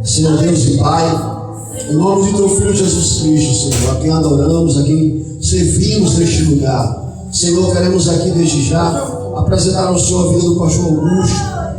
Senhor Deus e Pai, em nome de Teu Filho Jesus Cristo, Senhor, a quem adoramos, a quem servimos neste lugar. Senhor, queremos aqui desde já apresentar ao Senhor a vida do pastor Augusto,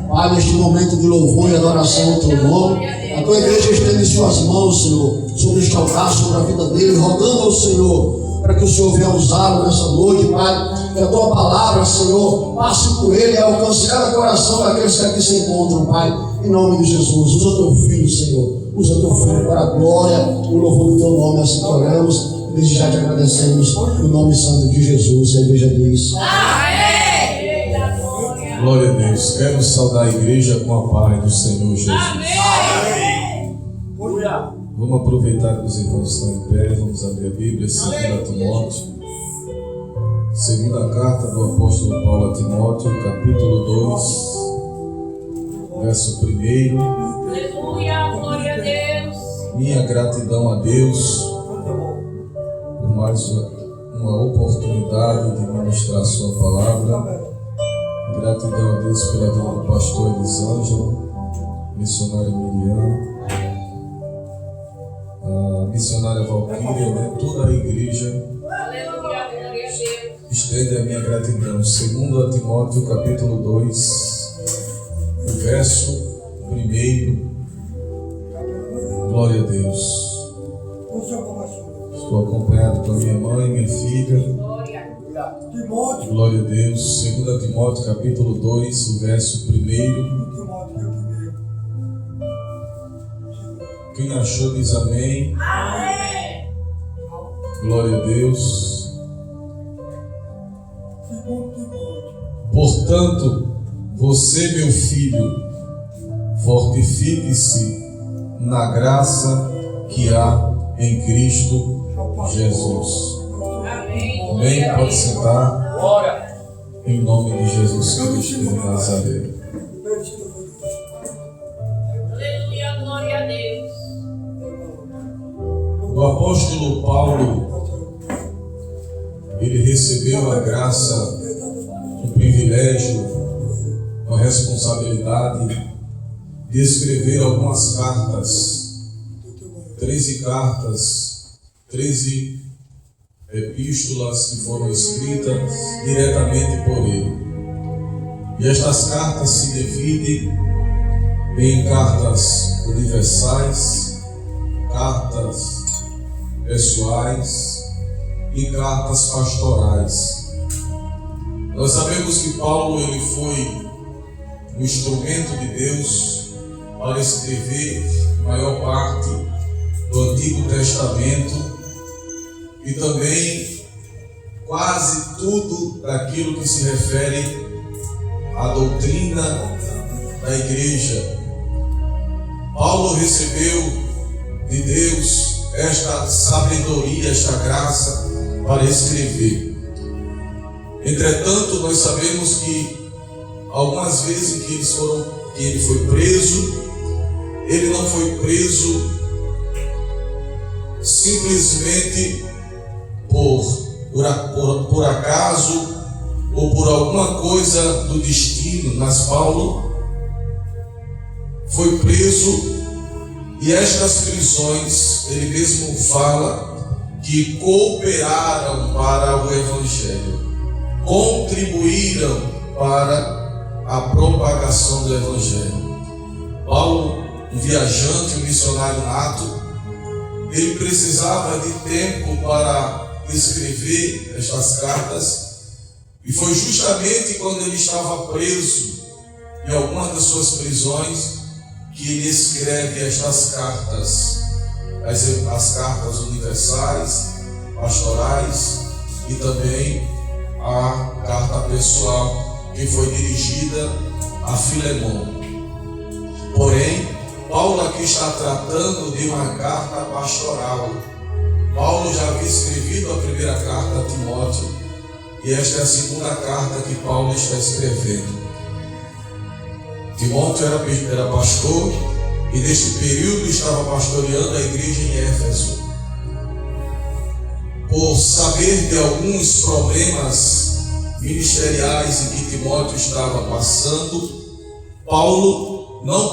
Pai, neste momento de louvor e adoração ao Teu nome. A Tua igreja estende suas mãos, Senhor, sobre este altar, sobre a vida dele, rogando ao Senhor para que o Senhor venha usá-lo nessa noite, Pai. Que a Tua palavra, Senhor, passe por ele e alcance cada coração daqueles que aqui se encontram, Pai. Em nome de Jesus, usa Teu Filho, Senhor. Usa Teu Filho para a glória e o louvor do Teu nome. Assim que oramos e desde já te agradecemos no nome santo de Jesus. A igreja diz: Amém. Glória a Deus. Quero saudar a igreja com a paz do Senhor Jesus. Amém. Vamos aproveitar que os irmãos estão em pé. Vamos abrir a Bíblia, 2 Timóteo. Segunda carta do apóstolo Paulo a Timóteo, capítulo 2, verso 1. Aleluia, glória a Deus. Minha gratidão a Deus por mais uma oportunidade de ministrar a sua palavra. Gratidão a Deus pela vida do pastor Elisângelo, missionária Miriam, a missionária Valquíria, toda a igreja. Aleluia, glória a Deus. Estende a minha gratidão. 2 Timóteo, capítulo 2, o verso 1. Glória a Deus. Estou acompanhado pela minha mãe, minha filha. Glória. Glória a Deus. 2 Timóteo, capítulo 2, o verso 1. Quem achou diz amém. Amém. Glória a Deus. Portanto, você, meu filho, fortifique-se na graça que há em Cristo Jesus. Amém. Amém? Pode sentar. Glória. Em nome de Jesus Cristo de Nazaré. Aleluia, glória a Deus. O apóstolo Paulo, ele recebeu a graça, o privilégio, a responsabilidade de escrever algumas cartas, 13 cartas, 13 epístolas que foram escritas diretamente por ele. E estas cartas se dividem em cartas universais, cartas pessoais e cartas pastorais. Nós sabemos que Paulo ele foi um instrumento de Deus para escrever a maior parte do Antigo Testamento e também quase tudo daquilo que se refere à doutrina da igreja. Paulo recebeu de Deus esta sabedoria, esta graça para escrever. Entretanto, nós sabemos que algumas vezes em que ele foi preso, ele não foi preso simplesmente por acaso ou por alguma coisa do destino, mas Paulo foi preso. E estas prisões, ele mesmo fala que cooperaram para o Evangelho, contribuíram para a propagação do Evangelho. Paulo, um viajante, um missionário nato, ele precisava de tempo para escrever estas cartas, e foi justamente quando ele estava preso em alguma das suas prisões que ele escreve estas cartas, as cartas universais, pastorais e também a carta pessoal que foi dirigida a Filemão. Porém, Paulo aqui está tratando de uma carta pastoral. Paulo já havia escrevido a primeira carta a Timóteo e esta é a segunda carta que Paulo está escrevendo. Timóteo era pastor e neste período estava pastoreando a igreja em Éfeso. Por saber de alguns problemas ministeriais em que Timóteo estava passando, Paulo não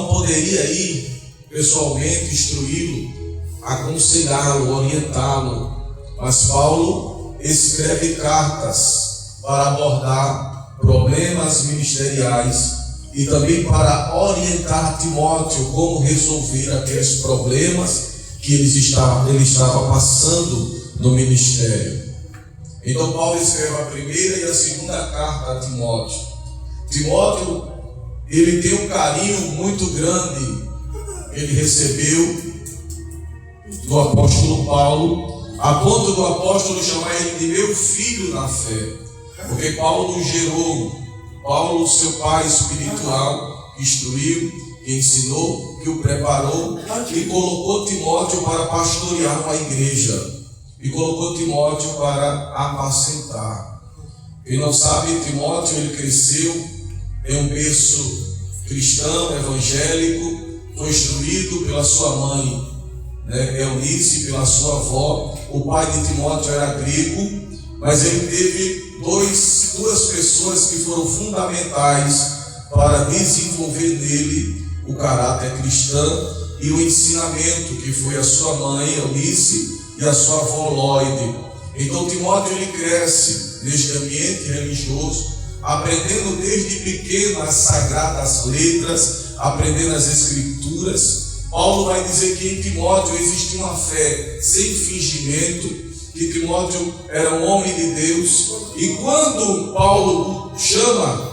poderia ir pessoalmente instruí-lo, aconselhá-lo, orientá-lo, mas Paulo escreve cartas para abordar problemas ministeriais e também para orientar Timóteo como resolver aqueles problemas que ele estava passando no ministério. Então Paulo escreve a primeira e a segunda carta a Timóteo. Timóteo, ele tem um carinho muito grande, ele recebeu do apóstolo Paulo, a ponto do apóstolo chamar ele de meu filho na fé, porque Paulo gerou, Paulo, seu pai espiritual, que instruiu, que ensinou, que o preparou e colocou Timóteo para pastorear uma igreja. E colocou Timóteo para apacentar. Quem não sabe, Timóteo, ele cresceu em um berço cristão, evangélico, foi instruído pela sua mãe, Eunice, pela sua avó. O pai de Timóteo era grego, mas ele teve duas pessoas que foram fundamentais para desenvolver nele o caráter cristão e o ensinamento, que foi a sua mãe, Eunice, e a sua avó Loide. Então Timóteo, ele cresce neste ambiente religioso, aprendendo desde pequeno as sagradas letras, aprendendo as escrituras. Paulo vai dizer que em Timóteo existia uma fé sem fingimento, que Timóteo era um homem de Deus. E quando Paulo o chama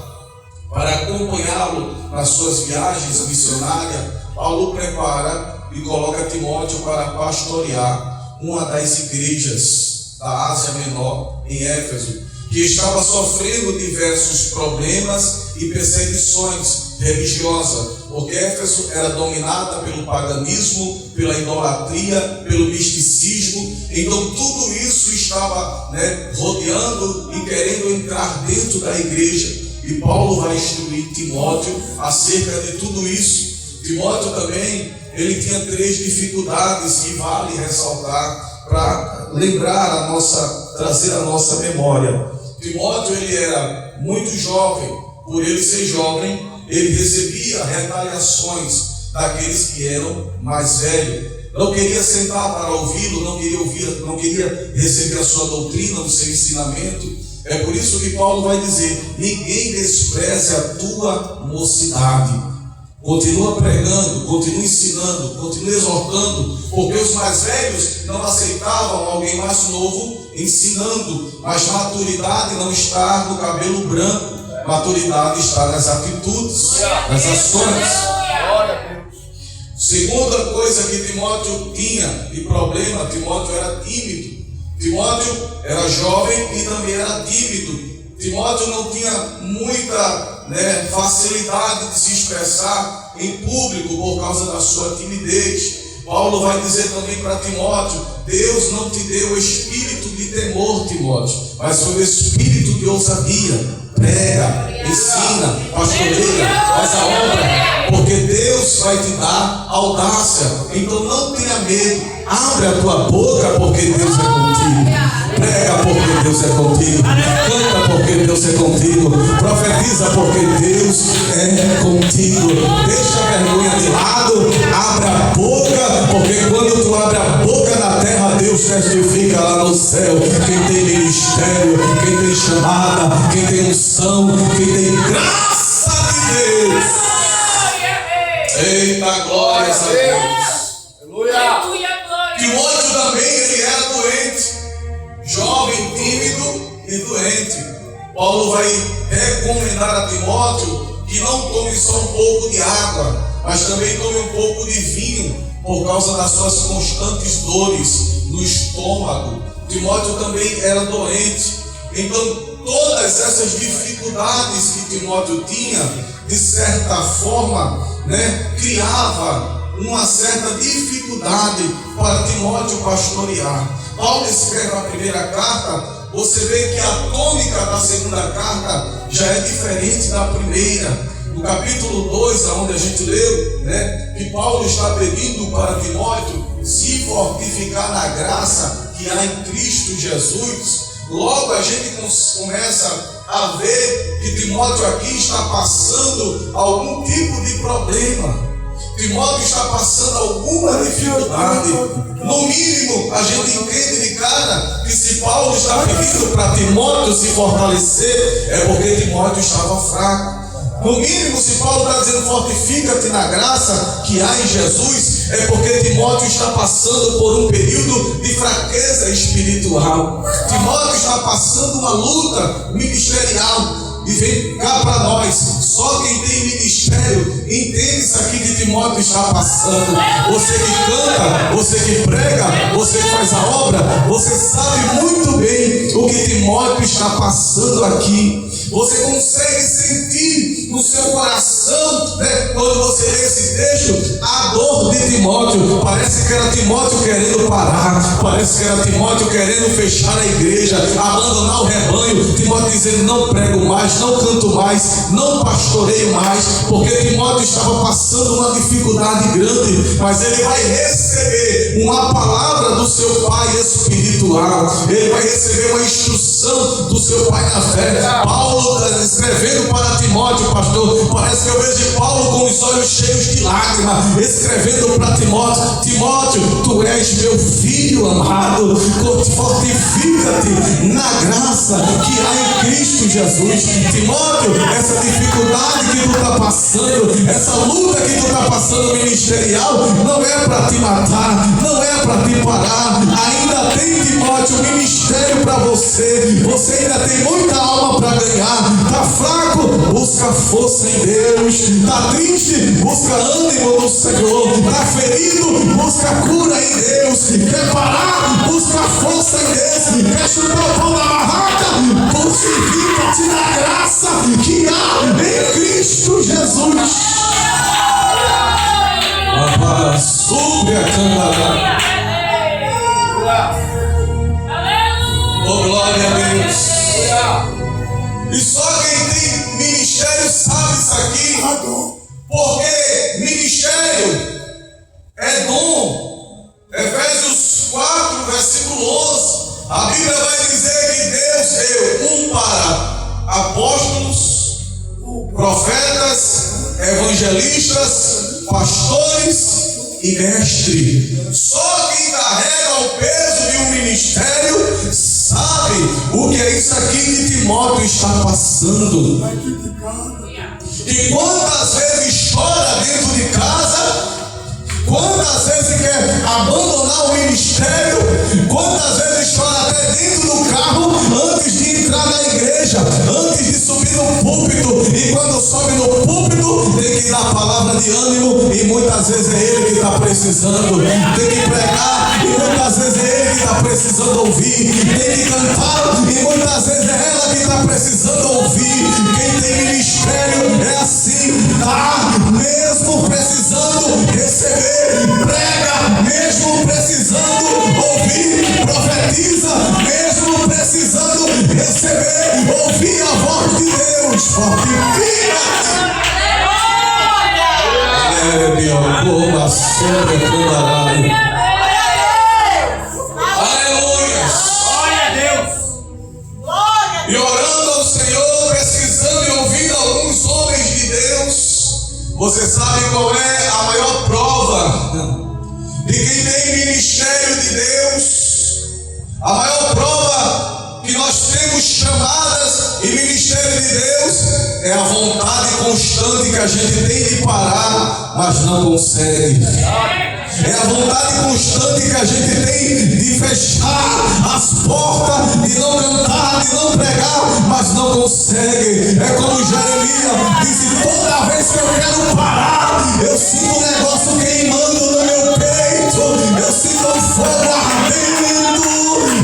para acompanhá-lo nas suas viagens missionárias, Paulo prepara e coloca Timóteo para pastorear uma das igrejas da Ásia Menor, em Éfeso, que estava sofrendo diversos problemas e perseguições religiosas, porque Éfeso era dominada pelo paganismo, pela idolatria, pelo misticismo. Então tudo isso estava rodeando e querendo entrar dentro da igreja. E Paulo vai instruir Timóteo acerca de tudo isso. Timóteo também, ele tinha 3 dificuldades que vale ressaltar para lembrar trazer a nossa memória. Timóteo, ele era muito jovem. Por ele ser jovem, ele recebia retaliações daqueles que eram mais velhos. Não queria sentar para ouvi-lo, não queria receber a sua doutrina, o seu ensinamento. É por isso que Paulo vai dizer: ninguém despreze a tua mocidade. Continua pregando, continua ensinando, continua exortando, porque os mais velhos não aceitavam alguém mais novo ensinando. Mas maturidade não está no cabelo branco, maturidade está nas atitudes, nas ações. Segunda coisa que Timóteo tinha de problema, Timóteo era tímido. Timóteo era jovem e também era tímido. Timóteo não tinha muita facilidade de se expressar em público por causa da sua timidez. Paulo vai dizer também para Timóteo: Deus não te deu o espírito de temor, Timóteo, mas foi o espírito de ousadia. Prega, ensina, pastoreia, faz a obra, porque Deus vai te dar audácia. Então não tenha medo, abre a tua boca, porque Deus é contigo. Prega, porque Deus é contigo. Canta, porque Deus é contigo. Profetiza, porque Deus é contigo. Deixa a vergonha de lado, abre a boca, porque quando tu abre a boca na terra, Deus testifica lá no céu. Quem tem ministério, quem tem chamada, quem tem unção, quem tem graça de Deus. Eita, glórias a Deus. Aleluia. Timóteo também, ele era doente, jovem, tímido e doente. Paulo vai recomendar a Timóteo que não tome só um pouco de água, mas também tome um pouco de vinho, por causa das suas constantes dores no estômago. Timóteo também era doente. Então todas essas dificuldades que Timóteo tinha, de certa forma, criava uma certa dificuldade para Timóteo pastorear. Paulo escreve a primeira carta, você vê que a tônica da segunda carta já é diferente da primeira. No capítulo 2, onde a gente leu, que Paulo está pedindo para Timóteo se fortificar na graça que há em Cristo Jesus. logo a gente começa a ver que Timóteo aqui está passando algum tipo de problema. Timóteo está passando alguma dificuldade. No mínimo, a gente entende de cara que se Paulo está pedindo para Timóteo se fortalecer, é porque Timóteo estava fraco. No mínimo, se Paulo está dizendo fortifica-te na graça que há em Jesus, é porque Timóteo está passando por um período de fraqueza espiritual. Timóteo está passando uma luta ministerial. E vem cá para nós, só quem tem ministério entende isso aqui que Timóteo está passando. Você que canta, você que prega, você que faz a obra, você sabe muito bem o que Timóteo está passando aqui. Você consegue sentir no seu coração, né, quando você lê esse texto, a dor de Timóteo. Parece que era Timóteo querendo parar, parece que era Timóteo querendo fechar a igreja, abandonar o rebanho. Timóteo dizendo: não prego mais, não canto mais, não pastoreio mais, porque Timóteo estava passando uma dificuldade grande, mas ele vai receber uma palavra do seu pai espiritual, ele vai receber uma instrução do seu pai na fé. Paulo escrevendo para Timóteo, pastor, parece que eu vejo Paulo com os olhos cheios de lágrimas, escrevendo para Timóteo: Timóteo, tu és meu filho amado, fortifica-te na graça que há em Cristo Jesus. Timóteo, essa dificuldade que tu está passando, essa luta que tu está passando ministerial, não é para te matar, não é para te parar. Ainda tem, Timóteo, ministério para você. Você ainda tem muita alma para ganhar. Está fraco? Busca força em Deus. Está triste? Busca ânimo no Senhor. Está ferido? Busca cura em Deus. Quer parar? Busca força em Deus. Quer chutar o pão da barraca? Fortifica-te na graça que há em Cristo Jesus. Sube a câmara. Oh, glória a Deus. E só quem tem ministério sabe isso aqui. Porque ministério é dom. Efésios 4, versículo 11. A Bíblia vai dizer que Deus deu para apóstolos, profetas, evangelistas, pastores e mestres. Só quem carrega o peso de um ministério sabe o que é isso aqui que Timóteo está passando. E quantas vezes chora dentro de casa, quantas vezes quer abandonar o ministério, quantas vezes chora até dentro do carro antes de entrar na igreja, antes de subir no púlpito. E quando sobe no púlpito tem que dar palavra de ânimo, e muitas vezes é ele que está precisando. Tem que pregar, e muitas vezes é ele que está precisando ouvir. Tem que cantar, e muitas vezes é ela que está precisando ouvir. Quem tem ministério é assim, tá mesmo precisando receber, prega mesmo precisando ouvir, profetiza mesmo precisando receber, ouvir a voz de Deus. Fortifica. Aleluia. Glória a Deus. E orando ao Senhor, pesquisando e ouvindo alguns homens de Deus, você sabe qual é a maior prova de quem tem ministério de Deus? A maior prova que nós temos chamadas e ministério de Deus é a vontade constante que a gente tem de parar, mas não consegue. É a vontade constante que a gente tem de fechar as portas, de não cantar, de não pregar, mas não consegue. É como Jeremias disse: toda vez que eu quero parar, eu sinto um negócio queimando no meu peito, eu sinto um fogo ardendo,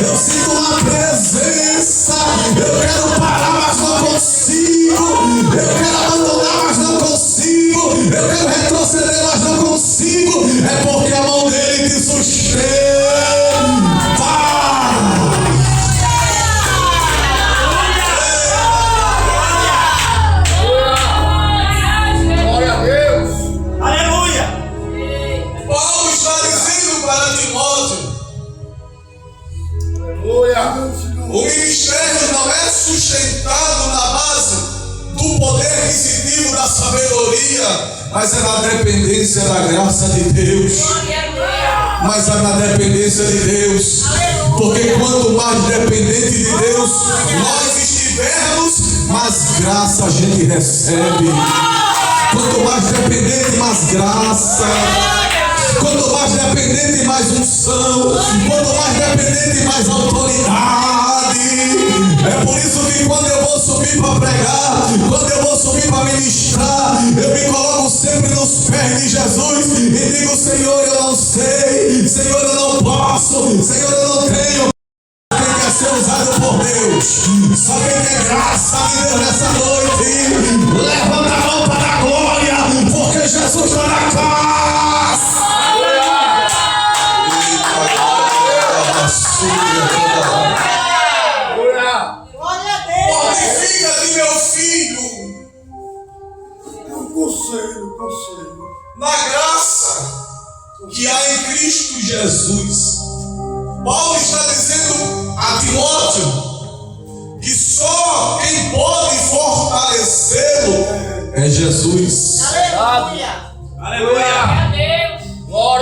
eu sinto uma presença. Eu quero parar, mas não consigo. Eu quero abandonar, mas não consigo. Eu quero retroceder, mas não consigo. É porque a mão dele te sustenta. Glória a Deus. Aleluia. Paulo está dizendo para Timóteo: Aleluia. o ministério sustentado na base do poder aquisitivo da sabedoria, mas é na dependência da graça de Deus. Mas é na dependência de Deus. Porque quanto mais dependente de Deus nós estivermos, mais graça a gente recebe. Quanto mais dependente, mais graça. Quanto mais dependente, mais unção. Quanto mais dependente, mais autoridade. É por isso que quando eu vou subir para pregar, quando eu vou subir para ministrar, eu me coloco sempre nos pés de Jesus e digo: Senhor, eu não sei, Senhor, eu não posso, Senhor, eu não tenho. Quem quer ser usado por Deus, só quem quer graça de Deus nessa noite, levanta a mão para a glória, porque Jesus está na casa. Fortifica-te, meu filho, Conselho. na graça que há em Cristo Jesus. Paulo está dizendo a Timóteo que só quem pode fortalecê-lo é Jesus. Aleluia.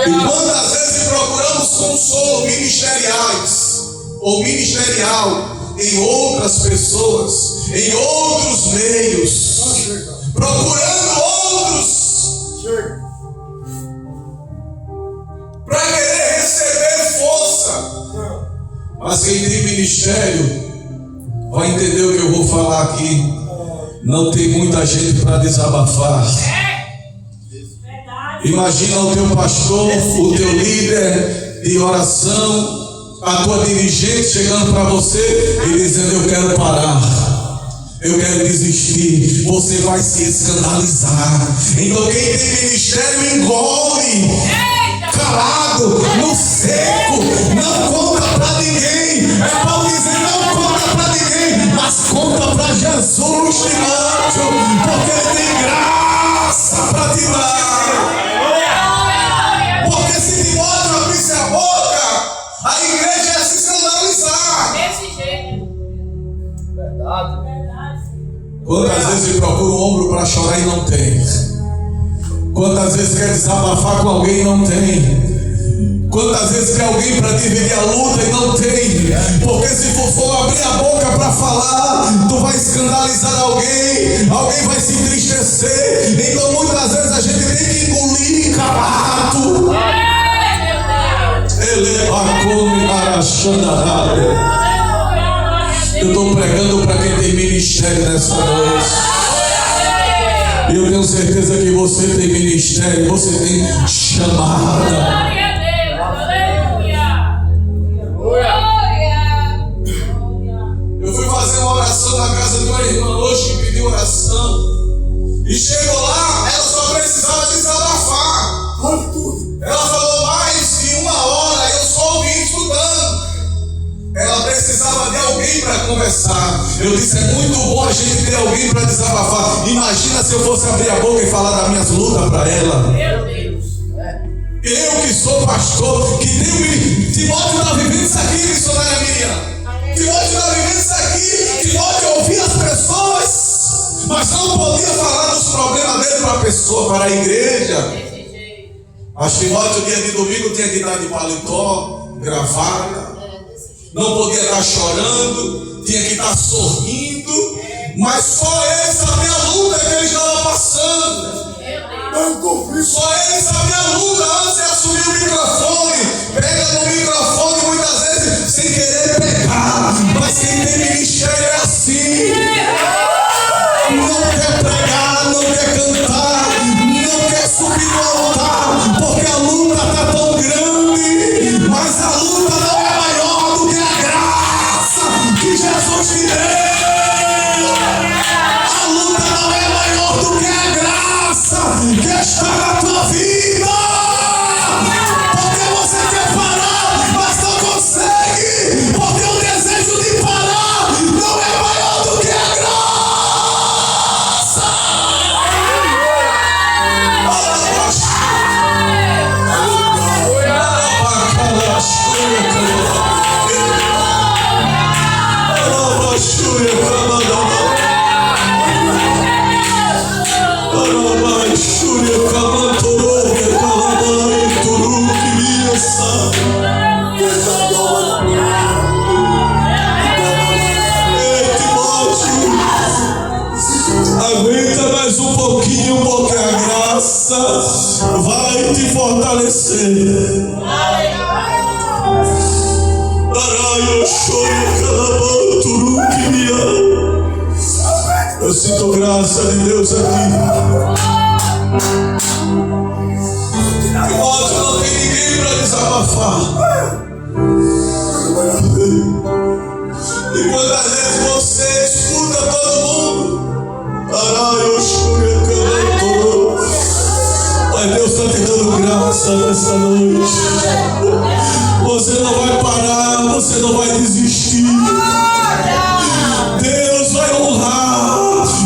E quantas vezes procuramos consolo ministeriais ou ministerial em outras pessoas, em outros meios, procurando outros para querer receber força. Mas quem tem ministério vai entender o que eu vou falar aqui. Não tem muita gente para desabafar. Imagina o teu pastor, o teu líder de oração, a tua dirigente chegando para você e dizendo: eu quero parar, eu quero desistir. Você vai se escandalizar. Então quem tem ministério engole, calado, no seco, não conta para ninguém. É Paulo dizer: não conta para ninguém, mas conta para Jesus, Timóteo, porque ele tem graça para te dar. Porque se Timóteo abrisse a boca, a igreja ia se escandalizar. Desse jeito. Verdade. Quantas vezes procura um ombro para chorar e não tem? Quantas vezes quer desabafar com alguém e não tem? Quantas vezes quer alguém para dividir a luta e não tem? Porque se tu for abrir a boca para falar, tu vai escandalizar alguém vai se entristecer. Então muitas vezes a gente tem que engolir calato. Eu estou pregando para quem tem ministério nessa noite. E eu tenho certeza que você tem ministério, você tem chamada. Eu fui fazer uma oração na casa de uma irmã hoje que pediu oração. E chegou lá, ela só precisava desabafar. Ela falou mais de 1 hora, eu só ouvi estudando. Ela precisava de alguém para conversar. Eu disse: é muito bom a gente ter alguém para desabafar. Imagina se eu fosse abrir a boca e falar das minhas lutas para ela. Meu Deus. Eu que sou pastor, que tenho. Timóteo está vivendo isso aqui, missionária Miriam. Timóteo está vivendo isso aqui. Timóteo ouvia as pessoas, mas não podia falar dos problemas dele para a pessoa, para a igreja. Mas Timóteo, dia de domingo, tinha que estar de paletó, gravata. Não podia estar chorando, tinha que estar sorrindo, mas só ele sabia a luta que ele estava passando. Só ele sabia a luta antes de assumir o microfone. Pega no microfone muitas vezes sem querer pegar, mas quem tem ministério é assim. Não quer pregar, não quer cantar, não quer subir no altar, porque a luta está tão grande, mas a luta não é maior do que a graça que Jesus te deu. A luta não é maior do que a graça que está na tua vida. graça vai te fortalecer. Eu sinto graça de Deus aqui. Timóteo, não tem ninguém para desabafar. E quantas vezes você escuta todo mundo, mas Deus está te dando graça nessa noite. Você não vai parar, você não vai desistir. Deus vai honrar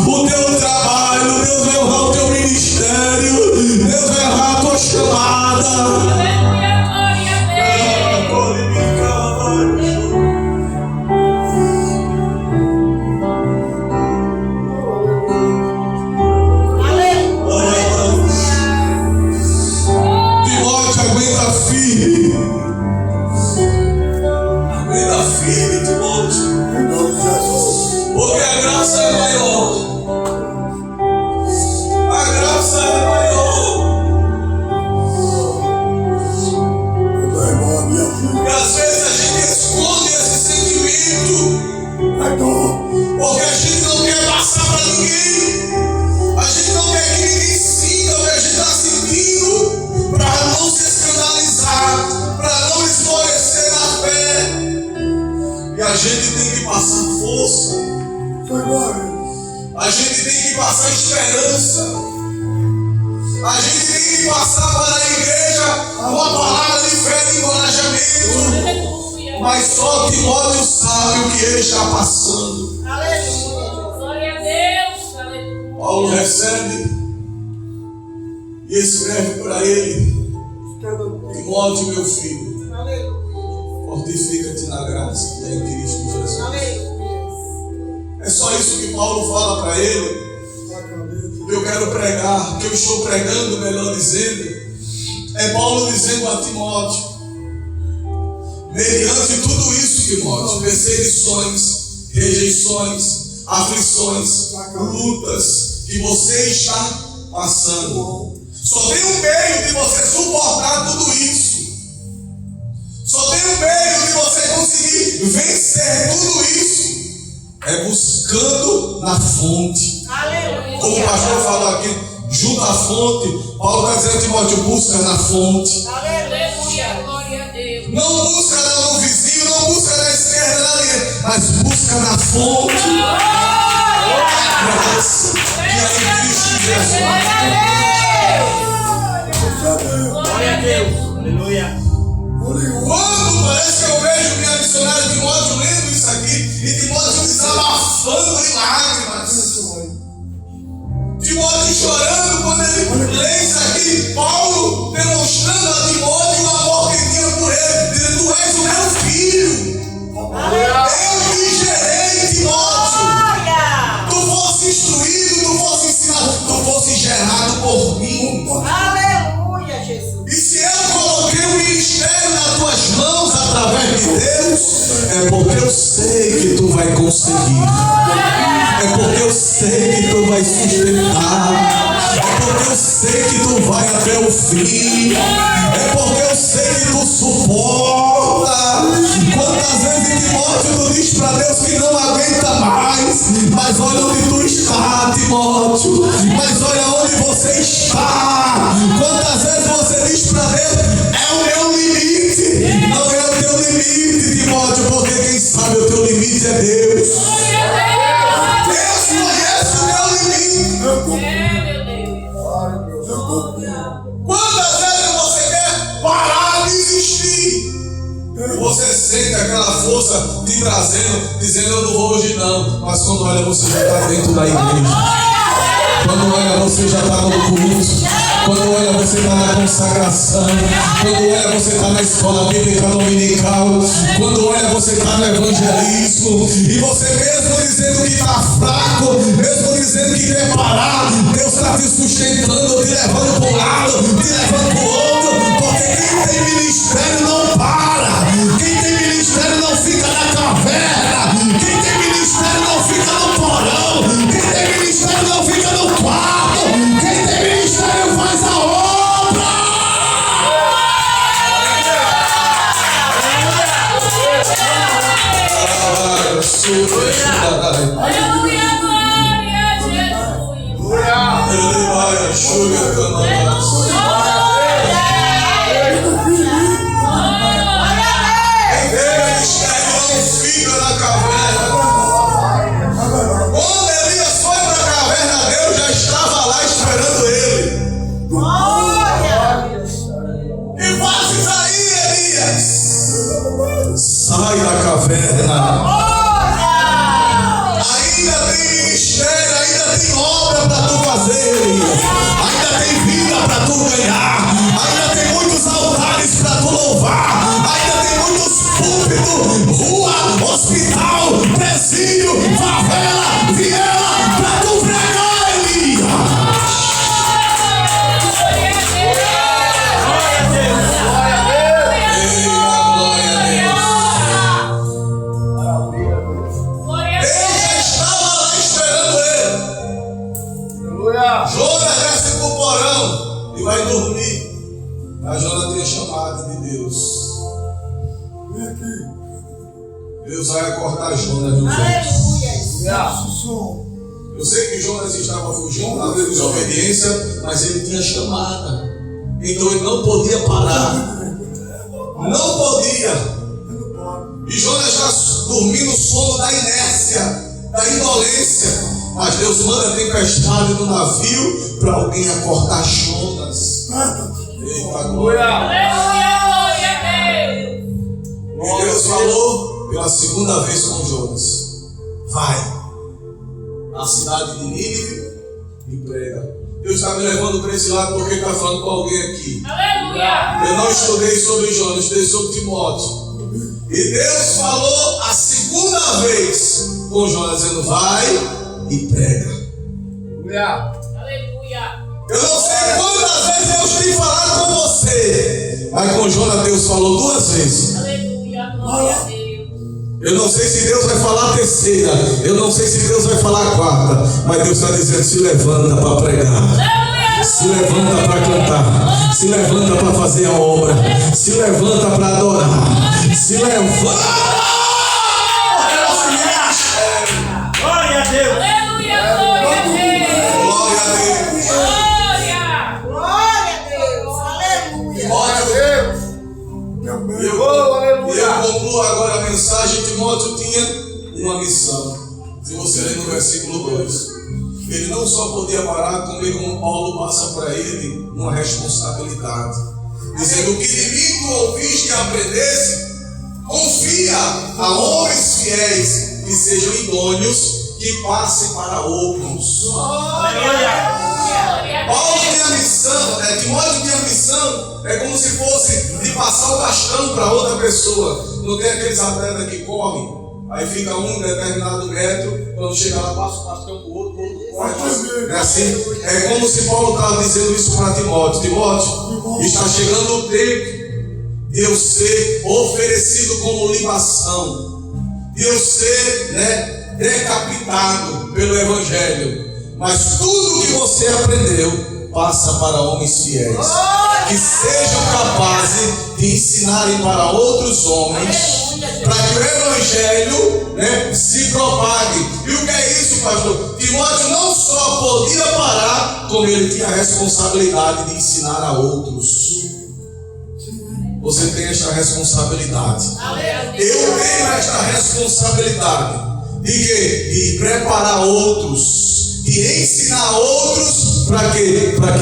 o teu trabalho, Deus vai honrar o teu ministério, Deus vai honrar a tua chamada. Timóteo, aguenta firme. Aguenta firme, Timóteo. Porque a graça é maior. A graça é maior. E às vezes a gente esconde esse sentimento. Porque a gente não quer passar para ninguém. A gente não quer que ninguém sinta o que a gente está sentindo. Para não se escandalizar. Para não esmorecer na fé. E a gente tem que passar força. A gente tem que passar esperança. A gente tem que passar para a igreja uma palavra de fé e encorajamento. Mas só Timóteo sabe o que ele está passando. Glória a Deus. Paulo recebe e escreve para ele: Timóteo, meu filho, fortifica-te na graça que é em Cristo Jesus. É só isso que Paulo fala para ele. Que eu quero pregar, que eu estou pregando, melhor dizendo, é Paulo dizendo a Timóteo: mediante tudo isso, Timóteo, perseguições, rejeições, aflições, lutas que você está passando, só tem um meio de você suportar tudo isso. Só tem um meio de você conseguir vencer tudo isso. É buscando na fonte. Aleluia. Como o pastor falou aqui, junto à fonte, Paulo está dizendo a Timóteo: busca na fonte. Aleluia. Glória a Deus. Não busca no vizinho, não busca na esquerda, na direita, mas busca na fonte. A graça que é em Cristo Jesus. Glória a Deus. Aleluia. Quando parece que eu vejo minha missionária Timóteo lendo isso aqui, e Timóteo desabafando em lágrimas, Timóteo chorando quando ele lê isso aqui, Paulo demonstrando a Timóteo o amor que tinha por ele, dizendo: tu és o meu filho, eu te gerei, Timóteo, tu fosse instruído, tu fosse ensinado, tu fosse gerado por mim. Aleluia, Jesus. E se eu coloquei o ministério nas tuas mãos através de Deus, é porque eu sei que tu vai conseguir. É porque eu sei que tu vai sustentar. É porque eu sei que tu vai até o fim. É porque eu sei que tu suporta. Quantas vezes Timóteo tu diz para Deus que não aguenta mais, mas olha onde tu está, Timóteo. Mas olha onde você está. Quantas vezes você diz para Deus: é o meu limite. Não é o teu limite, Timóteo, porque quem sabe o teu limite é Deus. Deus conhece o teu limite. Quantas vezes você quer parar, desistir? Você sente aquela força te trazendo, dizendo: eu não vou hoje não. Mas quando olha, você já está dentro da igreja. Quando olha, você já está no culto. Quando olha, você está na consagração. Quando olha, você está na escola bíblica dominical. Quando olha, você está no evangelismo. E você mesmo dizendo que está fraco, mesmo dizendo que quer parar, Deus está te sustentando, te levando para um lado, te levando para o outro. Porque quem tem ministério não para. Quem tem ministério não fica na caverna. Quem tem ministério não fica no porão. Quem tem ministério não fica no quarto. Quem tem ministério faz a Aleluia, glória a Jesus. Quando Elias foi para a caverna, Deus já estava lá esperando ele. Que fazes aí, Elias? Sai da caverna. Ainda tem ministério, ainda tem obra para tu fazer, Elias. Ainda tem vida para tu ganhar. Ainda tem muitos altares para tu louvar. Ainda tem muitos púlpitos, rua, hospital, presídio, favela, viela para tu pregar, Elias. Jonas desce pro porão e vai dormir. Mas Jonas tem a chamada de Deus. Deus vai acordar Jonas, viu, gente? Eu sei que Jonas estava fugindo da desobediência, mas ele tinha chamada. Então ele não podia parar. Não podia. E Jonas já dormindo no sono da inércia, da indolência. Mas Deus manda tempestade no navio para alguém acordar Jonas. Eita glória. Aleluia, glória a Deus. E Deus falou pela segunda vez com Jonas: vai à cidade de Nínive e prega. Deus está me levando para esse lado porque está falando com alguém aqui. Aleluia. Eu não estudei sobre Jonas, estudei sobre Timóteo. E Deus falou a segunda vez com Jonas, dizendo: vai e prega. Aleluia. Eu não sei quantas vezes Deus tem falado com você, mas com Jonas Deus falou 2 vezes. Aleluia, glória a Deus. Eu não sei se Deus vai falar a terceira, eu não sei se Deus vai falar a quarta, mas Deus está dizendo: se levanta para pregar, se levanta para cantar, se levanta para fazer a obra, se levanta para adorar, se levanta. Glória a Deus. Aleluia, glória a Deus. Glória a Deus. Glória. E eu concluo agora a mensagem. Timóteo tinha uma missão. Se você ler no versículo 2, ele não só podia parar, como Paulo passa para ele uma responsabilidade, dizendo: o que de mim tu ouviste e aprendeste, confia a homens fiéis que sejam idôneos, que passem para outros. Paulo tem a missão, Timóteo tem a missão, é como se fosse de passar o bastão para outra pessoa. Não tem aqueles atletas que correm, aí fica um determinado metro, quando chega lá passa o bastão para o outro, corre. É assim, é como se Paulo estava dizendo isso para Timóteo: Timóteo, está chegando o tempo de eu ser oferecido como libação, de eu ser, decapitado pelo Evangelho. Mas tudo que você aprendeu passa para homens fiéis, que sejam capazes de ensinarem para outros homens, para que o Evangelho, se propague. E o que é isso, pastor? Timóteo não só podia parar, como ele tinha a responsabilidade de ensinar a outros. Você tem esta responsabilidade. Eu tenho esta responsabilidade de preparar outros, de ensinar outros para que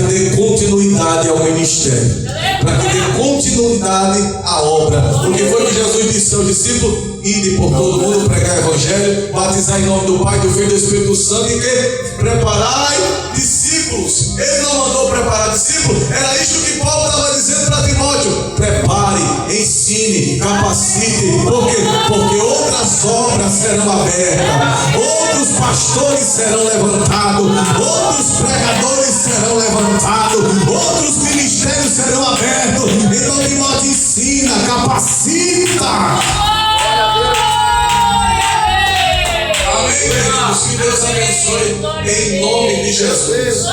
dê continuidade ao ministério, para que dê continuidade à obra. Porque foi o que Jesus disse aos discípulos: ide por todo mundo, pregar o Evangelho, batizar em nome do Pai, do Filho e do Espírito Santo, e que preparai discípulos. Ele não mandou preparar discípulos, era isso que Paulo estava dizendo para Timóteo: prepare, ensine, capacite. Por quê? Porque outras obras serão abertas, outros pastores serão levantados, outros pregadores serão levantados, outros ministérios serão abertos. Então Timóteo ensina, capacita. Amém, queridos? Que Deus abençoe em nome de Jesus.